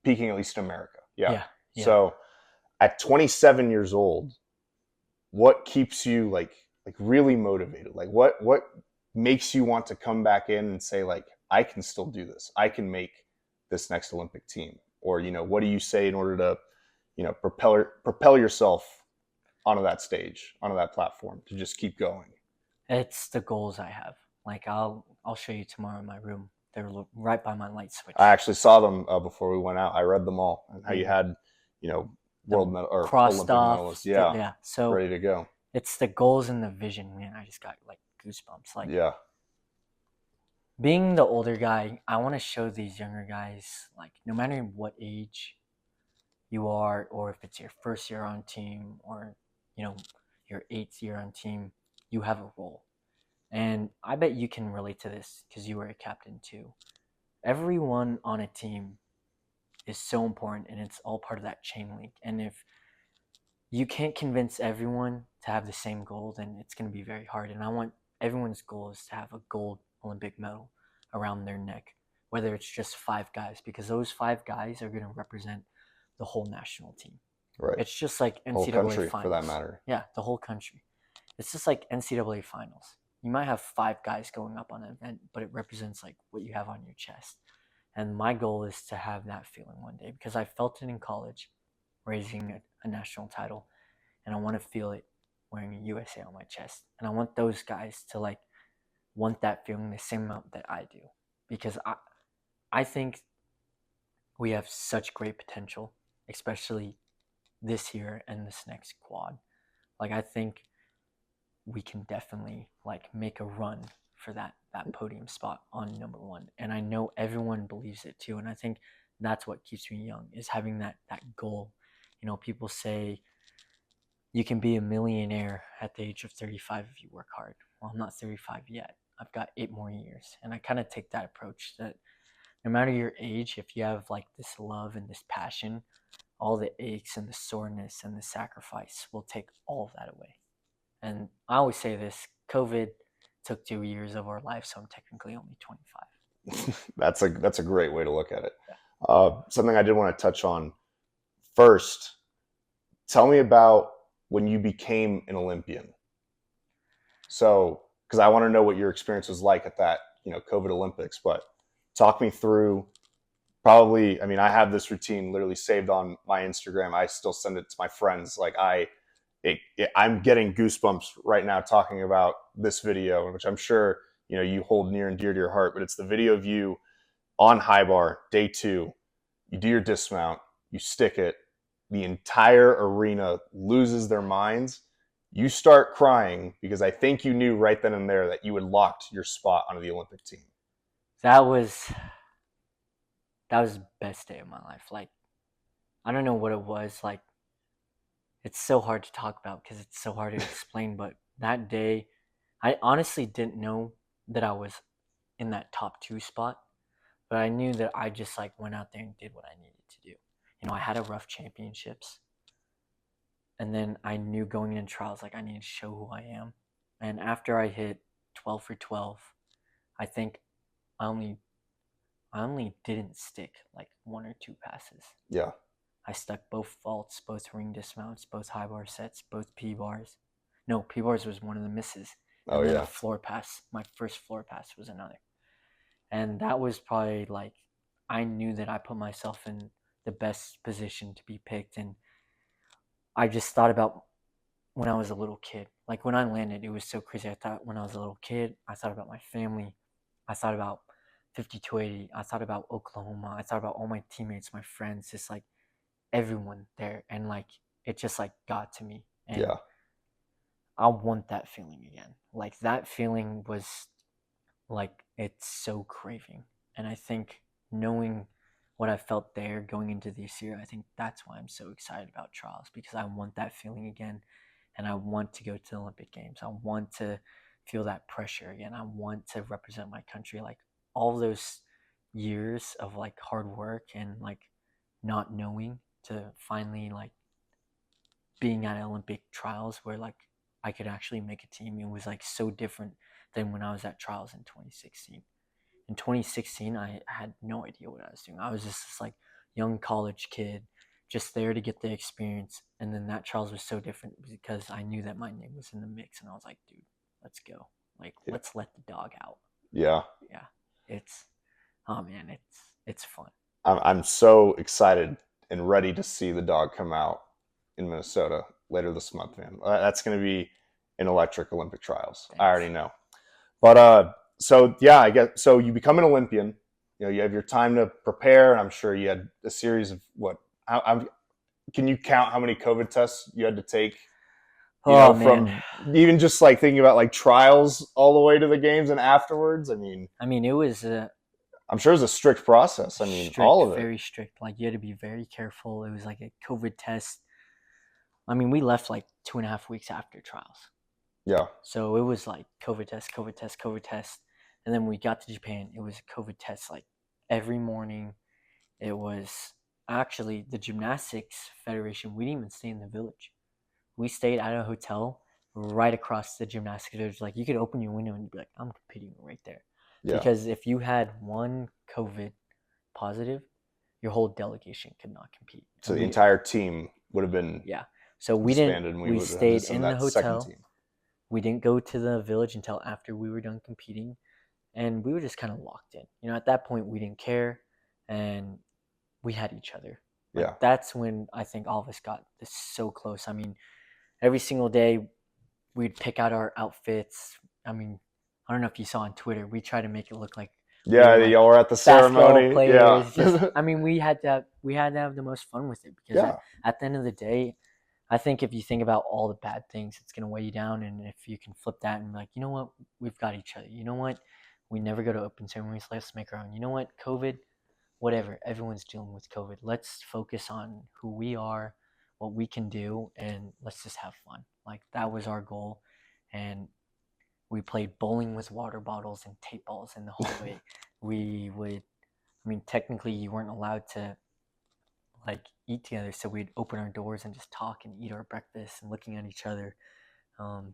C: peaking, at least in America.
B: Yeah.
C: So at 27 years old, what keeps you like really motivated? Like what makes you want to come back in and say like, I can still do this. I can make this next Olympic team. Or, what do you say in order to, propel yourself onto that stage, onto that platform, to just keep going?
B: It's the goals I have. Like I'll show you tomorrow in my room. They're right by my light switch.
C: I actually saw them before we went out. I read them all, and how you had, world medal or
B: crossed
C: Olympic
B: off.
C: medalists. Yeah.
B: So
C: ready to go.
B: it's the goals and the vision, man. I just got like goosebumps. Like
C: Yeah.
B: being the older guy, I want to show these younger guys, like no matter what age you are, or if it's your first year on team, or your 8th year on team, you have a role. And I bet you can relate to this because you were a captain too. Everyone on a team is so important, and it's all part of that chain link. And if you can't convince everyone to have the same goal, then it's going to be very hard. And I want everyone's goal is to have a gold Olympic medal around their neck, whether it's just 5 guys, because those 5 guys are going to represent the whole national team.
C: Right.
B: It's just like NCAA
C: whole country,
B: finals.
C: for that matter.
B: Yeah, the whole country. It's just like NCAA finals. You might have 5 guys going up on an event, but it represents like what you have on your chest. And my goal is to have that feeling one day, because I felt it in college, raising a national title, and I want to feel it wearing a USA on my chest. And I want those guys to like want that feeling the same amount that I do, because I think we have such great potential, especially this year and this next quad. Like I think we can definitely like make a run for that podium spot on number 1. And I know everyone believes it too. And I think that's what keeps me young, is having that goal. People say you can be a millionaire at the age of 35 if you work hard. Well, I'm not 35 yet. I've got 8 more years. And I kind of take that approach that no matter your age, if you have like this love and this passion, all the aches and the soreness and the sacrifice will take all of that away. And I always say this, COVID took 2 years of our life, so I'm technically only 25.
C: That's a great way to look at it. Yeah. Something I did want to touch on first, tell me about when you became an Olympian. So, because I want to know what your experience was like at that, COVID Olympics, but talk me through. Probably, I mean, I have this routine literally saved on my Instagram. I still send it to my friends. Like I'm getting goosebumps right now talking about this video, which I'm sure, you hold near and dear to your heart, but it's the video of you on high bar, day 2. You do your dismount, you stick it, the entire arena loses their minds. You start crying because I think you knew right then and there that you had locked your spot onto the Olympic team.
B: That was the best day of my life. Like, I don't know what it was. Like, it's so hard to talk about because it's so hard to explain. But that day, I honestly didn't know that I was in that top 2 spot. But I knew that I just like went out there and did what I needed to do. I had a rough championships. And then I knew going into trials, like I needed to show who I am. And after I hit 12 for 12, I think I only didn't stick like 1 or 2 passes.
C: Yeah.
B: I stuck both vaults, both ring dismounts, both high bar sets, both P bars. No, P bars was one of the misses. And then a floor pass. My first floor pass was another. And that was probably like, I knew that I put myself in the best position to be picked. And I just thought about when I was a little kid. Like when I landed, it was so crazy. I thought when I was a little kid, I thought about my family. I thought about 5280. I thought about Oklahoma. I thought about all my teammates, my friends, just like everyone there, and like it just like got to me. And
C: Yeah.
B: I want that feeling again. Like that feeling was like it's so craving. And I think knowing what I felt there going into this year, I think that's why I'm so excited about trials, because I want that feeling again, and I want to go to the Olympic Games. I want to feel that pressure again. I want to represent my country. Like all those years of like hard work and like not knowing, to finally like being at Olympic trials where like I could actually make a team. It was like so different than when I was at trials in 2016. In 2016, I had no idea what I was doing. I was just this like young college kid, just there to get the experience. And then that trials was so different because I knew that my name was in the mix, and I was like, dude, let's go. Like, let's let the dog out.
C: Yeah.
B: Yeah. It's, oh man, it's fun.
C: I'm so excited and ready to see the dog come out in Minnesota later this month, man. That's going to be an electric Olympic trials.
B: Thanks.
C: I already know. But so yeah, I guess so. You become an Olympian. You know, you have your time to prepare, and I'm sure you had a series of what? Can you count how many COVID tests you had to take? You know,
B: man.
C: From even just like thinking about like trials all the way to the games and afterwards. I mean,
B: it was
C: I'm sure it was a strict process. I mean,
B: strict,
C: all of it.
B: very strict. Like you had to be very careful. It was like a COVID test. I mean, we left like 2.5 weeks after trials.
C: Yeah.
B: So it was like COVID test. And then when we got to Japan, it was a COVID test like every morning. It was actually the Gymnastics Federation. We didn't even stay in the village. We stayed at a hotel right across the gymnastics village. Like you could open your window and be like, I'm competing right there.
C: Yeah.
B: Because if you had one COVID positive, your whole delegation could not compete.
C: So the entire team would have been
B: So we
C: disbanded,
B: didn't.
C: and
B: We stayed in the hotel. We didn't go to the village until after we were done competing, and we were just kind of locked in. You know, at that point, we didn't care, and we had each other. Like, that's when I think all of us got this so close. I mean, every single day, we'd pick out our outfits. I mean, I don't know if you saw on Twitter, we tried to make it look like
C: y'all were at the ceremony.
B: Players. Just, I mean, we had to have the most fun with it, because at the end of the day, I think if you think about all the bad things, it's going to weigh you down. And if you can flip that and be like, you know what, we've got each other. You know what, we never go to open ceremonies. Let's make our own. You know what, COVID, whatever. Everyone's dealing with COVID. Let's focus on who we are, what we can do, and let's just have fun. Like that was our goal. And we played bowling with water bottles and tape balls in the hallway. Technically you weren't allowed to like eat together, so we'd open our doors and just talk and eat our breakfast and looking at each other. That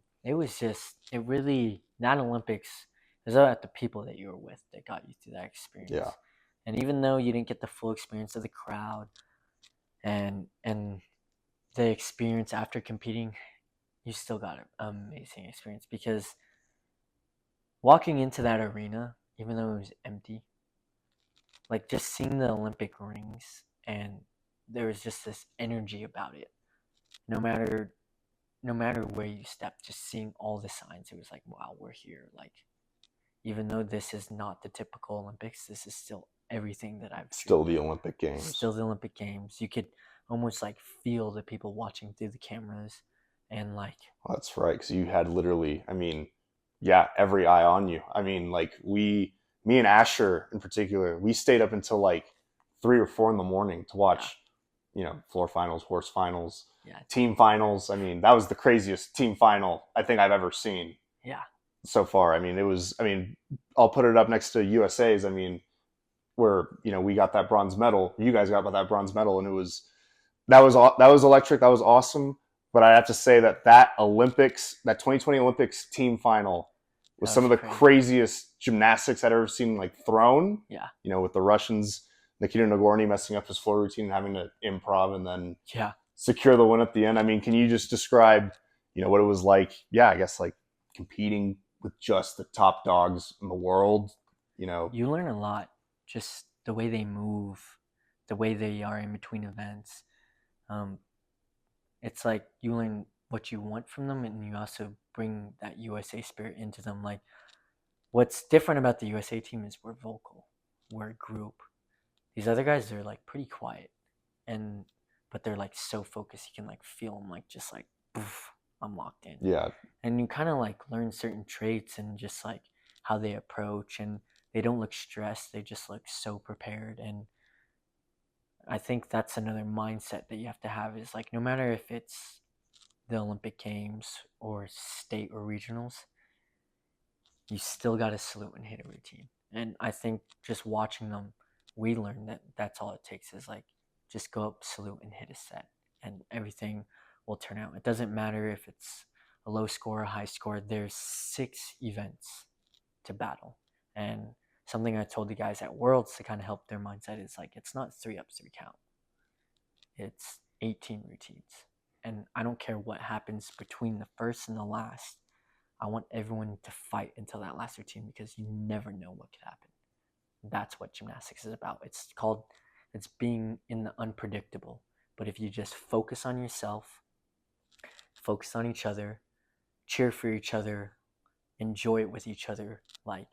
B: Olympics is about the people that you were with that got you through that experience.
C: Yeah.
B: And even though you didn't get the full experience of the crowd and the experience after competing, you still got an amazing experience, because walking into that arena, even though it was empty, like just seeing the Olympic rings, and there was just this energy about it. No matter where you step, just seeing all the signs, it was like, wow, we're here. Like, even though this is not the typical Olympics, this is still everything that I've
C: still the Olympic Games.
B: Still the Olympic Games. You could almost like feel the people watching through the cameras, and like.
C: Well, that's right, because you had literally, every eye on you. I mean, like me and Asher in particular, we stayed up until like 3 or 4 in the morning to watch. Floor finals, horse finals, team finals. I mean, that was the craziest team final I think I've ever seen.
B: Yeah.
C: So far. I'll put it up next to USA's. Where, we got that bronze medal, you guys got that bronze medal, and that was electric. That was awesome. But I have to say that 2020 Olympics team final was some of the craziest gymnastics I'd ever seen, like thrown.
B: Yeah.
C: With the Russians, Nikita Nagorny messing up his floor routine and having to improv and then secure the win at the end. Can you just describe, what it was like? Yeah, I guess like competing with just the top dogs in the world.
B: You learn a lot, just the way they move, the way they are in between events. It's like you learn what you want from them, and you also bring that USA spirit into them. Like, what's different about the USA team is we're vocal. we're a group. These other guys, they're like pretty quiet, but they're like so focused. You can like feel them, like just like, poof, I'm locked in.
C: Yeah.
B: And you kind of like learn certain traits and just like how they approach, and they don't look stressed. They just look so prepared. And I think that's another mindset that you have to have, is like, no matter if it's the Olympic Games or state or regionals, you still got to salute and hit a routine. And I think just watching them, we learned that that's all it takes, is like, just go up, salute, and hit a set, and everything will turn out. It doesn't matter if it's a low score or a high score. There's 6 events to battle. And something I told the guys at Worlds to kind of help their mindset is like, it's not 3 ups, 3 count. It's 18 routines. And I don't care what happens between the first and the last. I want everyone to fight until that last routine, because you never know what could happen. That's what gymnastics is about. It's being in the unpredictable. But if you just focus on yourself, focus on each other, cheer for each other, enjoy it with each other, like,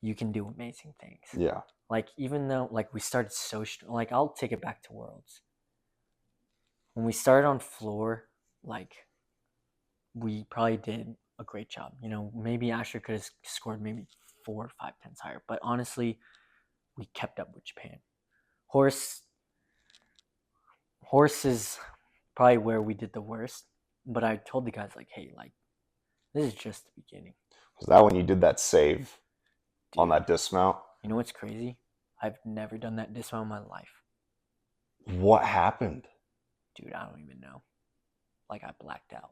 B: you can do amazing things.
C: Yeah.
B: Like, even though, like, we started like, I'll take it back to Worlds. When we started on floor, like, we probably did a great job. You know, maybe Asher could have scored maybe 4 or 5 tenths higher, but honestly, we kept up with Japan. Horse is probably where we did the worst, but I told the guys, like, hey, like, this is just the beginning.
C: Was that when you did that save on that dismount?
B: You know what's crazy? I've never done that dismount in my life.
C: What happened?
B: Dude, I don't even know. Like, I blacked out.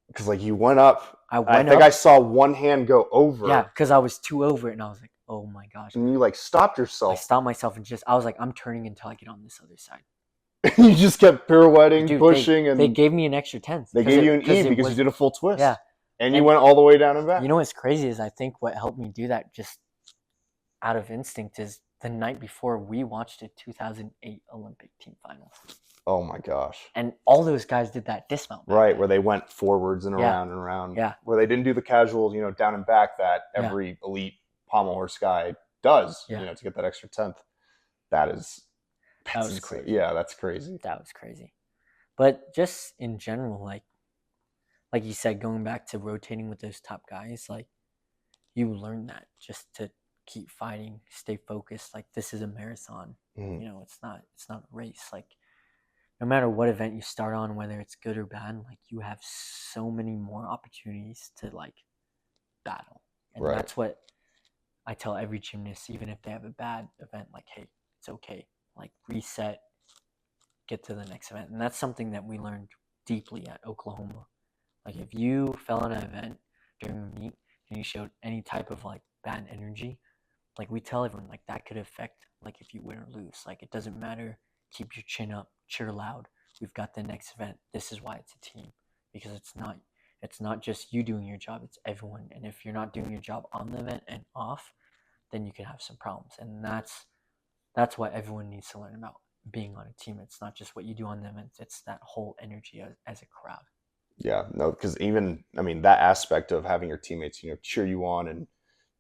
C: Because, like, you went up.
B: I
C: think I saw one hand go over.
B: Yeah, because I was too over it, and I was like, oh my gosh.
C: And you, like, stopped
B: I
C: yourself.
B: stopped myself and I was like, I'm turning until I get on this other side.
C: You just kept pirouetting,
B: Dude,
C: pushing, and
B: they gave me an extra 10th.
C: they gave you an E because you did a full twist.
B: Yeah.
C: And you went all the way down and back.
B: You know what's crazy is, I think what helped me do that just out of instinct is the night before we watched a 2008 Olympic team finals.
C: Oh my gosh.
B: And all those guys did that dismount.
C: Right, where they went forwards and around and around.
B: Yeah.
C: Where they didn't do the casual, down and back that every elite pommel horse guy does, to get that extra 10th. That was crazy. Yeah, that's crazy.
B: That was crazy. But just in general, like you said, going back to rotating with those top guys, like, you learn that just to keep fighting, stay focused. Like, this is a marathon.
C: Mm.
B: It's not a race. Like, no matter what event you start on, whether it's good or bad, like, you have so many more opportunities to, like, battle. And that's what I tell every gymnast, even if they have a bad event, like, hey, it's okay. Like, reset, get to the next event. And that's something that we learned deeply at Oklahoma. Like, if you fell on an event during a meet and you showed any type of, like, bad energy, like, we tell everyone, like, that could affect, like, if you win or lose. Like, it doesn't matter. Keep your chin up, cheer loud. We've got the next event. This is why it's a team, because it's not just you doing your job, it's everyone. And if you're not doing your job on the event and off, then you can have some problems. And that's what everyone needs to learn about being on a team. It's not just what you do on the event, it's that whole energy as a crowd.
C: Yeah, no, because even, that aspect of having your teammates, cheer you on and,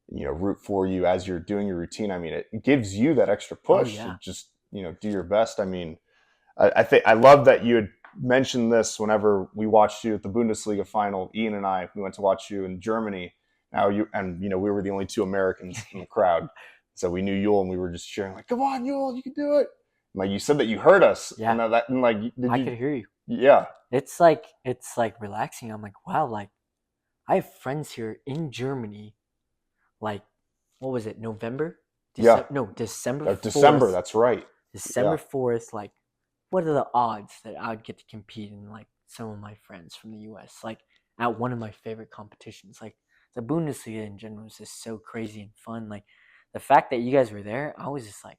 C: root for you as you're doing your routine. It gives you that extra push to just, do your best. I think I love that you had mentioned this whenever we watched you at the Bundesliga final. Ian and I, we went to watch you in Germany. Now we were the only 2 Americans in the crowd. So we knew Yul and we were just cheering, like, come on, Yul, you can do it. Like, you said that you heard us.
B: Yeah.
C: And
B: I could hear you.
C: Yeah.
B: It's like relaxing. I'm like, wow, like, I have friends here in Germany. Like, what was it? November? No, December 4th.
C: December, that's right.
B: December 4th, like, what are the odds that I would get to compete in, like, some of my friends from the US, like, at one of my favorite competitions? Like, the Bundesliga in general is just so crazy and fun. Like, the fact that you guys were there, I was just like,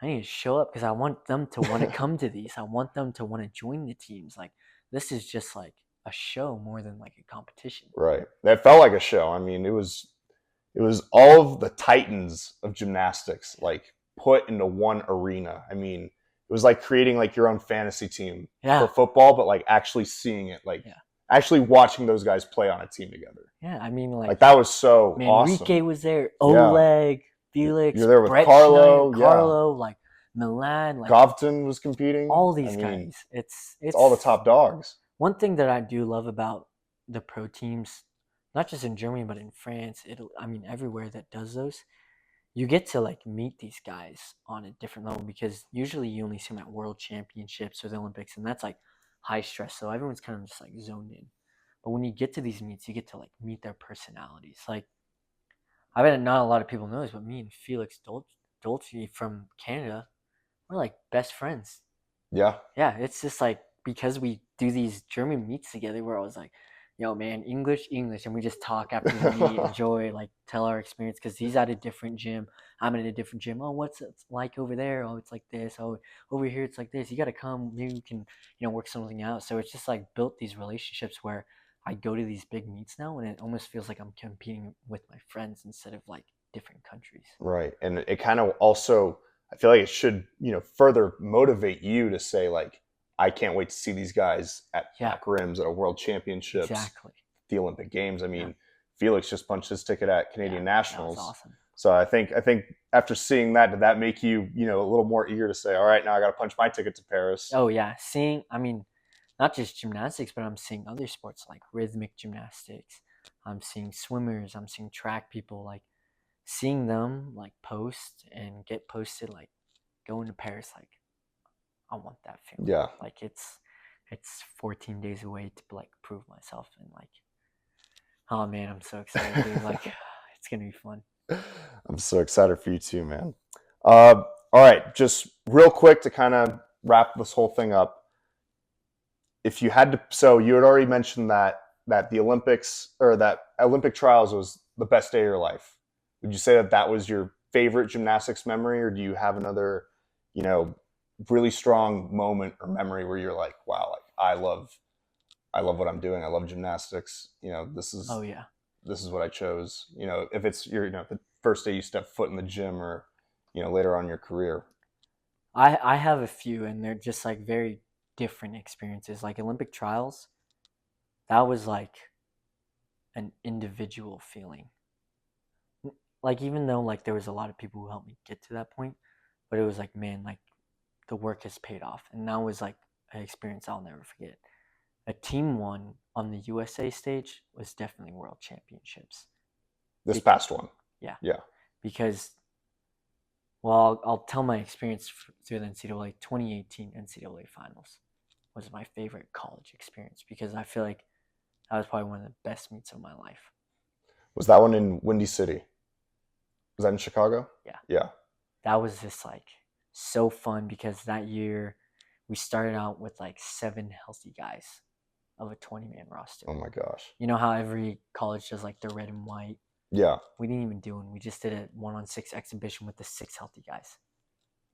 B: I need to show up because I want them to want to come to these. I want them to want to join the teams. Like, this is just like a show more than like a competition.
C: Right. That felt like a show. It was all of the titans of gymnastics, like, put into one arena. It was like creating, like, your own fantasy team for football, but, like, actually seeing it, like, actually watching those guys play on a team together.
B: Yeah,
C: like that was so awesome.
B: Enrique was there, Oleg, Felix,
C: You're there with
B: Brett
C: Carlo,
B: Schneider, Carlo, like Milan, like
C: Govton was competing.
B: all these
C: I mean,
B: guys. It's
C: all the top dogs.
B: One thing that I do love about the pro teams, not just in Germany but in France, everywhere that does those, you get to like meet these guys on a different level, because usually you only see them at world championships or the Olympics, and that's like high stress, so everyone's kind of just like zoned in. But when you get to these meets, you get to like meet their personalities. Like, I bet not a lot of people know this, but me and Felix Dolce from Canada, we're like best friends.
C: Yeah.
B: Yeah, it's just like, because we do these German meets together, where I was like, yo, man, English, and we just talk after the meet, enjoy, like, tell our experience, because he's at a different gym, I'm at a different gym. Oh, what's it like over there? Oh, it's like this. Oh, over here it's like this. You got to come. Maybe we can, work something out. So it's just like built these relationships where I go to these big meets now, and it almost feels like I'm competing with my friends instead of like different countries.
C: Right. And it kind of also, I feel like it should, further motivate you to say, like, I can't wait to see these guys at Pac Rims, at a World Championships,
B: exactly,
C: the Olympic Games. I mean, Felix just punched his ticket at Canadian Nationals.
B: That was awesome.
C: So I think after seeing that, did that make you, a little more eager to say, all right, now I got to punch my ticket to Paris?
B: Oh yeah, not just gymnastics, but I'm seeing other sports like rhythmic gymnastics. I'm seeing swimmers. I'm seeing track people. Like, seeing them like post and get posted, like going to Paris, like, I want that feeling.
C: Yeah.
B: Like, it's 14 days away to like prove myself, and like, oh man, I'm so excited, dude. Like, it's gonna be fun.
C: I'm so excited for you too, man. All right, just real quick to kind of wrap this whole thing up. If you had to, so you had already mentioned that the Olympics, or that Olympic trials, was the best day of your life. Would you say that was your favorite gymnastics memory, or do you have another, really strong moment or memory where you're like, wow, like I love what I'm doing. I love gymnastics. This is what I chose. If it's your, the first day you step foot in the gym, or, later on in your career.
B: I have a few, and they're just like very different experiences. Like Olympic trials, that was like an individual feeling. Like, even though like there was a lot of people who helped me get to that point, but it was like, man, like the work has paid off, and that was like an experience I'll never forget. A team won on the USA stage was definitely World Championships.
C: This past one.
B: Yeah. Because, well, I'll tell my experience through the NCAA. 2018 NCAA finals was my favorite college experience, because I feel like that was probably one of the best meets of my life.
C: Was that one in Windy City? Was that in Chicago? Yeah.
B: That was just like so fun, because that year we started out with like 7 healthy guys of a 20-man roster.
C: Oh my gosh.
B: You know how every college does like the red and white?
C: Yeah.
B: We didn't even do one. We just did a 1-on-6 exhibition with the 6 healthy guys.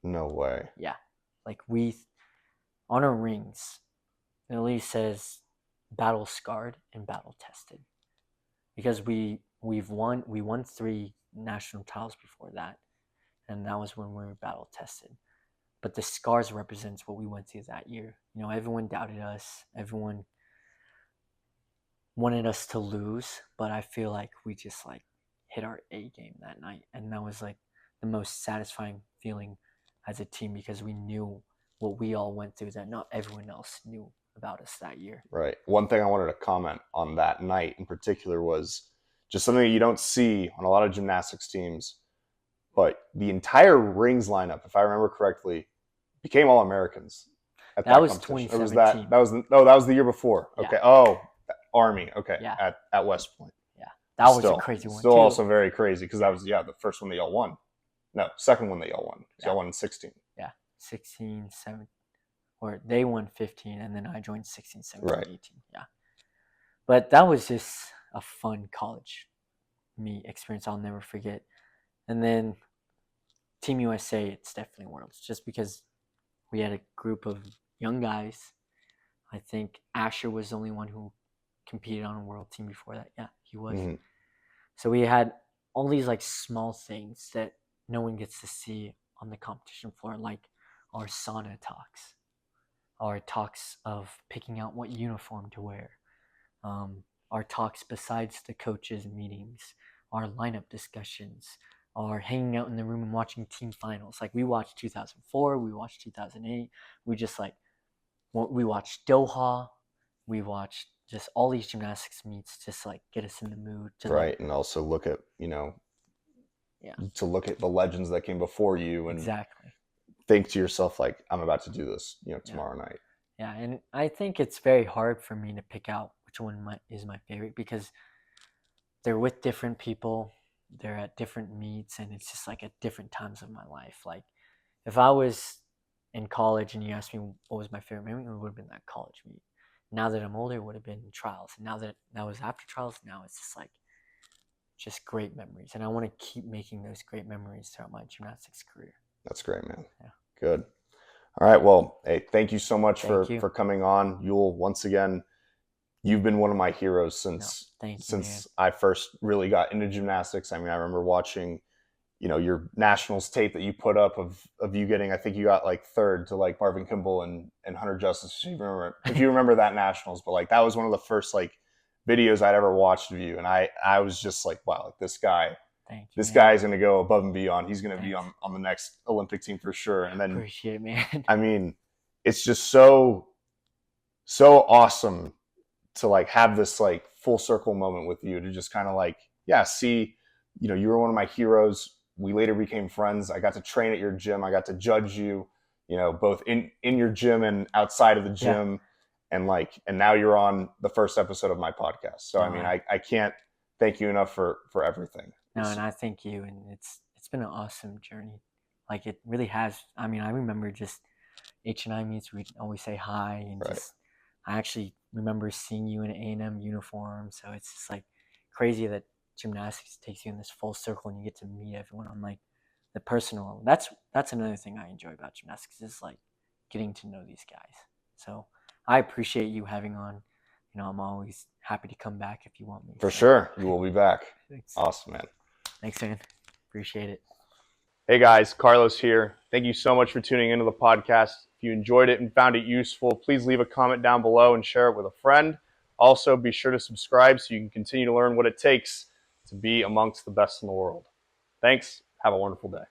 C: No way.
B: Yeah. Like, we, on our rings, it at least says battle scarred and battle tested. Because we won 3 national titles before that. And that was when we were battle tested. But the scars represents what we went through that year. Everyone doubted us. Everyone wanted us to lose, but I feel like we just like hit our A game that night, and that was like the most satisfying feeling as a team, because we knew what we all went through that not everyone else knew about us that year.
C: Right. One thing I wanted to comment on that night in particular was just something that you don't see on a lot of gymnastics teams, but the entire rings lineup, if I remember correctly, became All-Americans at that
B: was
C: competition.
B: 2017.
C: That was the year before. Okay.
B: Yeah.
C: Oh, Army. Okay.
B: Yeah.
C: At West Point.
B: Yeah. That was a crazy one.
C: Still also very crazy, because that was the first one that y'all won. No, second one that y'all won. Y'all won in 16.
B: Yeah. 16, 17, or they won 15, and then I joined 16, 17, 18. Yeah. But that was just a fun college meet experience I'll never forget. And then Team USA, it's definitely Worlds, just because we had a group of young guys. I think Asher was the only one who competed on a world team before that. Yeah, he was. Mm-hmm. So we had all these like small things that no one gets to see on the competition floor, like our sauna talks, our talks of picking out what uniform to wear, our talks besides the coaches' meetings, our lineup discussions, are hanging out in the room and watching team finals. Like we watched 2004, we watched 2008. We just like we watched Doha. We watched just all these gymnastics meets, just like get us in the mood to
C: right, and also look at to look at the legends that came before you and
B: exactly
C: think to yourself like, I'm about to do this, tomorrow night.
B: Yeah, and I think it's very hard for me to pick out which one is my favorite because they're with different people, they're at different meets, and it's just like at different times of my life. Like if I was in college and you asked me what was my favorite memory, it would have been that college meet. Now that I'm older, it would have been trials. And now that was after trials, now it's just great memories. And I want to keep making those great memories throughout my gymnastics career.
C: That's great, man.
B: Yeah.
C: Good. All right. Well, hey, thank you so much
B: Thank you.
C: for coming on. Yul, once again, you've been one of my heroes since I first really got into gymnastics. I mean, I remember watching, your nationals tape that you put up of you getting, I think you got like third to like Marvin Kimball and Hunter Justice, if you remember that nationals, but like that was one of the first like videos I'd ever watched of you. And I was just like, wow, like this guy is going to go above and beyond. He's going to be on the next Olympic team for sure. And then,
B: appreciate it, man.
C: I mean, it's just so awesome to like have this like full circle moment with you, to just kind of like, see, you were one of my heroes. We later became friends. I got to train at your gym. I got to judge you, both in your gym and outside of the gym. And now you're on the first episode of my podcast. So, I mean, I can't thank you enough for everything.
B: No, and I thank you. And it's been an awesome journey. Like it really has. I mean, I remember just H&I meets, we'd always say hi. And I actually remember seeing you in an A&M uniform. So it's just like crazy that gymnastics takes you in this full circle and you get to meet everyone on like the personal level. That's another thing I enjoy about gymnastics, is like getting to know these guys. So I appreciate you having on. I'm always happy to come back if you want me.
C: For sure. You will be back.
B: Thanks.
C: Awesome, man.
B: Thanks, man. Appreciate it.
A: Hey guys, Carlos here. Thank you so much for tuning into the podcast. If you enjoyed it and found it useful, please leave a comment down below and share it with a friend. Also, be sure to subscribe so you can continue to learn what it takes to be amongst the best in the world. Thanks. Have a wonderful day.